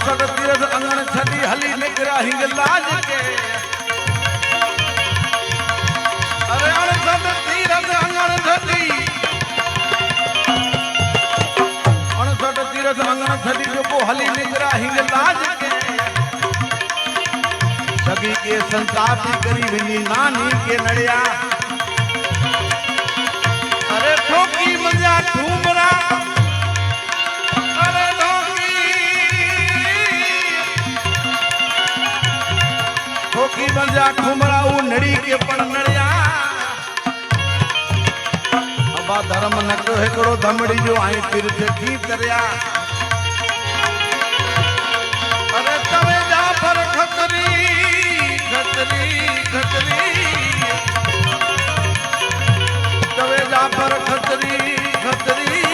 अणसठ तीरथ अंगन छड़ी हली निकरा हिंगलाज के अरे अणसठ तीरथ अंगन छड़ी अणसठ तीरथ अंगन छड़ी जो को हली निकरा हिंगलाज के सभी के संताप करी विनी नानी के नड़िया अरे ठोकी मजा ठूमरा ठोकी बंजा ठुमरा ऊ नड़ी के पण नड़िया अबा धर्म न को एकड़ो धमड़ी जो आई तीर्थ की तरया अरे तवे जा पर खतरी खतरी खतरी तवे जा पर खतरी खतरी